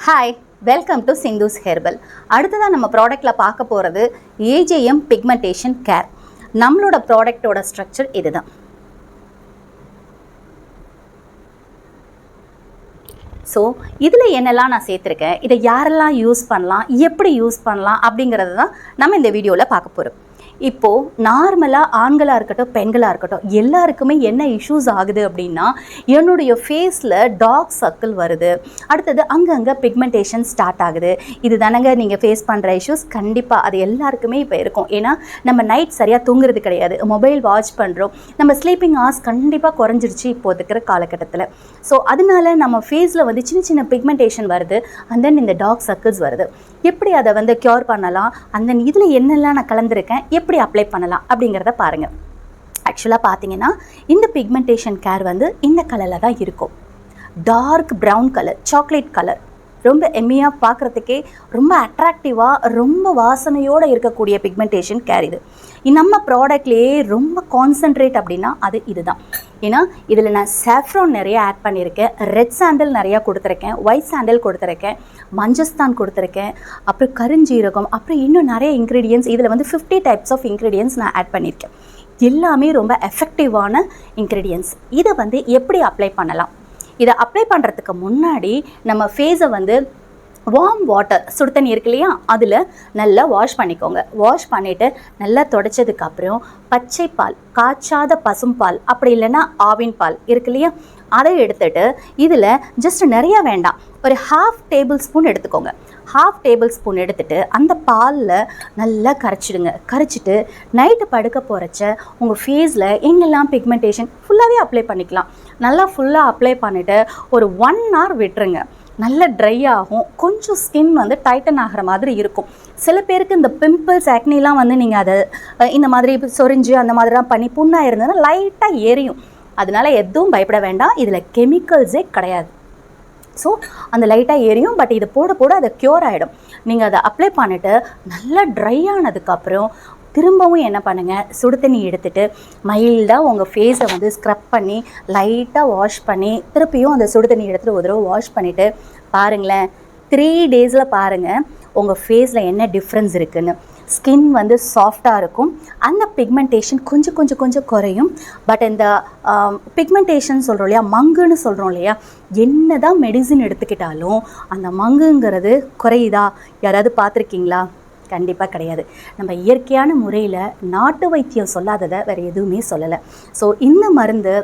Hi, welcome to Sindhu's herbal. அடுத்ததான் நம்ம ப்ராடக்ட்டில் பார்க்க போகிறது ஏஜேஎம் பிக்மெண்டேஷன் கேர். நம்மளோட ப்ராடக்டோட ஸ்ட்ரக்சர் இதுதான். ஸோ இதில் என்னெல்லாம் நான் சேர்த்துருக்கேன், இதை யாரெல்லாம் யூஸ் பண்ணலாம், எப்படி யூஸ் பண்ணலாம் அப்படிங்கிறது தான் நம்ம இந்த வீடியோவில் பார்க்க போகிறோம். இப்போது நார்மலாக ஆண்களாக இருக்கட்டும் பெண்களாக இருக்கட்டும் எல்லாருக்குமே என்ன இஷ்யூஸ் ஆகுது அப்படின்னா, என்னுடைய ஃபேஸில் டார்க் சர்க்கிள் வருது, அடுத்தது அங்கங்கே பிக்மெண்டேஷன் ஸ்டார்ட் ஆகுது. இது தானங்க நீங்கள் ஃபேஸ் பண்ணுற இஷ்யூஸ். கண்டிப்பாக அது எல்லாருக்குமே இப்போ இருக்கும். ஏன்னா நம்ம நைட் சரியாக தூங்குறது கிடையாது, மொபைல் வாட்ச் பண்ணுறோம், நம்ம ஸ்லீப்பிங் ஹார்ஸ் கண்டிப்பாக குறைஞ்சிருச்சு இப்போ இருக்கிற காலகட்டத்தில். ஸோ அதனால நம்ம ஃபேஸில் வந்து சின்ன சின்ன பிக்மெண்டேஷன் வருது, அண்ட் தென் இந்த டார்க் சர்க்கிள்ஸ் வருது. எப்படி அதை வந்து க்யூர் பண்ணலாம், அண்ட் தென் இதில் என்னெல்லாம் நான் கலந்துருக்கேன், எப்படி அப்ளை பண்ணலாம் அப்படிங்கிறத பாருங்கள். ஆக்சுவலாக பார்த்தீங்கன்னா இந்த பிக்மெண்டேஷன் கேர் வந்து இந்த கலரில் தான் இருக்கும். Dark brown colour, chocolate colour, ரொம்ப எம்மியாக பார்க்குறதுக்கே ரொம்ப அட்ராக்டிவாக ரொம்ப வாசனையோடு இருக்கக்கூடிய பிக்மெண்டேஷன் கேர் இது. நம்ம ப்ராடக்ட்லேயே ரொம்ப கான்சன்ட்ரேட் அப்படின்னா அது இதுதான். ஏன்னா இதில் நான் சாஃப்ரான் நிறைய ஆட் பண்ணியிருக்கேன், ரெட் சாண்டல் நிறையா கொடுத்துருக்கேன், ஒயிட் சாண்டல் கொடுத்துருக்கேன், மஞ்சஸ்தான் கொடுத்துருக்கேன், அப்புறம் கருஞ்சீரகம், அப்புறம் இன்னும் நிறைய இன்க்ரீடியன்ஸ். இதில் வந்து 50 டைப்ஸ் ஆஃப் இன்க்ரீடியன்ஸ் நான் ஆட் பண்ணியிருக்கேன். எல்லாமே ரொம்ப எஃபெக்டிவான இன்க்ரீடியன்ஸ். இதை வந்து எப்படி அப்ளை பண்ணலாம், இதை அப்ளை பண்ணுறதுக்கு முன்னாடி நம்ம ஃபேஸை வந்து வார்ம் வாட்டர், சுடு தண்ணி இருக்கு இல்லையா, அதில் நல்லா வாஷ் பண்ணிக்கோங்க. வாஷ் பண்ணிவிட்டு நல்லா துடைச்சதுக்கப்புறம் பச்சை பால், காய்ச்சாத பசும்பால், அப்படி இல்லைன்னா ஆவின் பால் இருக்கு இல்லையா, அதை எடுத்துகிட்டு இதில் ஜஸ்ட் நிறையா வேண்டாம், ஒரு 1/2 டேபிள் ஸ்பூன் எடுத்துக்கோங்க. 1/2 டேபிள் ஸ்பூன் எடுத்துகிட்டு அந்த பாலில் நல்லா கரைச்சிடுங்க. கரைச்சிட்டு நைட்டு படுக்க போகிறச்ச உங்கள் ஃபேஸில் எங்கெல்லாம் பிக்மெண்டேஷன் ஃபுல்லாகவே அப்ளை பண்ணிக்கலாம். நல்லா ஃபுல்லாக அப்ளை பண்ணிவிட்டு ஒரு 1 hour விட்டுருங்க. நல்ல ட்ரை ஆகும், கொஞ்சம் ஸ்கின் வந்து டைட்டன் ஆகிற மாதிரி இருக்கும். சில பேருக்கு இந்த பிம்பிள்ஸ் ஆக்னிலாம் வந்து நீங்கள் அதை இந்த மாதிரி சொரிஞ்சு அந்த மாதிரிலாம் பண்ணி புண்ணாக இருந்ததுன்னா லைட்டாக எரியும். அதனால எதுவும் பயப்பட வேண்டாம், இதில் கெமிக்கல்ஸே கிடையாது. ஸோ அந்த லைட்டாக எரியும், பட் இது போட போட அதை க்யூர் ஆகிடும். நீங்கள் அதை அப்ளை பண்ணிவிட்டு நல்லா ட்ரை ஆனதுக்கப்புறம் திரும்பவும் என்ன பண்ணுங்கள், சுடு தண்ணி எடுத்துகிட்டு மைல்டாக உங்கள் ஃபேஸை வந்து ஸ்க்ரப் பண்ணி லைட்டாக வாஷ் பண்ணி திருப்பியும் அந்த சுடு தண்ணி எடுத்துகிட்டு ஒரு தடவை வாஷ் பண்ணிவிட்டு பாருங்களேன். 3 days பாருங்கள் உங்கள் ஃபேஸில் என்ன டிஃப்ரென்ஸ் இருக்குதுன்னு. ஸ்கின் வந்து சாஃப்டாக இருக்கும், அந்த பிக்மெண்டேஷன் கொஞ்சம் கொஞ்சம் கொஞ்சம் குறையும். பட் இந்த பிக்மெண்டேஷன் சொல்கிறோம் இல்லையா, மங்குன்னு சொல்கிறோம் இல்லையா, என்ன தான் மெடிசின் எடுத்துக்கிட்டாலும் அந்த மங்குங்கிறது குறையுதா யாராவது பார்த்துருக்கீங்களா? கண்டிப்பாக கிடையாது. நம்ம இயற்கையான முறையில் நாட்டு வைத்தியம் சொல்லாததை வேறு எதுவுமே சொல்லலை. ஸோ இந்த மருந்து,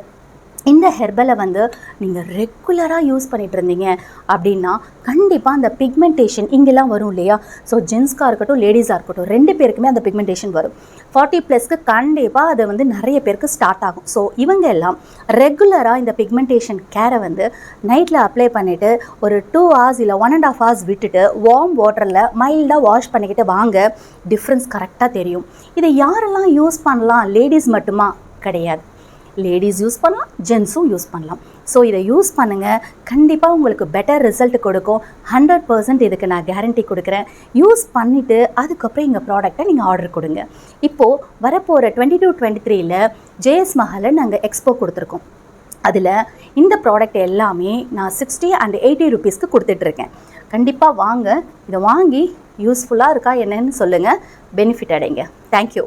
இந்த ஹெர்பலை வந்து நீங்கள் ரெகுலராக யூஸ் பண்ணிகிட்டு இருந்தீங்க அப்படின்னா கண்டிப்பாக அந்த பிக்மெண்டேஷன் இங்கெல்லாம் வரும் இல்லையா. ஸோ ஜென்ஸ்க்காக இருக்கட்டும் லேடிஸாக இருக்கட்டும் 2 பேருக்குமே அந்த பிக்மெண்டேஷன் வரும். 40+ கண்டிப்பாக அது வந்து நிறைய பேருக்கு ஸ்டார்ட் ஆகும். ஸோ இவங்க எல்லாம் ரெகுலராக இந்த பிக்மெண்டேஷன் கேரை வந்து நைட்டில் அப்ளை பண்ணிவிட்டு ஒரு 2 hours இல்லை 1.5 hours விட்டுட்டு வார்ம் வாட்டரில் மைல்டாக வாஷ் பண்ணிக்கிட்டு வாங்க, டிஃப்ரென்ஸ் கரெக்டாக தெரியும். இதை யாரெல்லாம் யூஸ் பண்ணலாம், லேடிஸ் மட்டுமா? கிடையாது, லேடிஸ் யூஸ் பண்ணலாம், ஜென்ஸும் யூஸ் பண்ணலாம். ஸோ இதை யூஸ் பண்ணுங்கள், கண்டிப்பாக உங்களுக்கு பெட்டர் ரிசல்ட் கொடுக்கும். 100% இதுக்கு நான் கேரண்டி கொடுக்குறேன். யூஸ் பண்ணிவிட்டு அதுக்கப்புறம் எங்கள் ப்ராடக்டை நீங்கள் ஆர்டர் கொடுங்க. இப்போது வரப்போகிற 22-23 ஜேஎஸ் மஹாலில் நாங்கள் எக்ஸ்போ கொடுத்துருக்கோம். அதில் இந்த ப்ராடக்ட் எல்லாமே நான் 60 and 80 rupeesக்கு கொடுத்துட்ருக்கேன். கண்டிப்பாக வாங்க, இதை வாங்கி யூஸ்ஃபுல்லாக இருக்கா என்னன்னு சொல்லுங்கள், பெனிஃபிட் அடைங்க. தேங்க்யூ.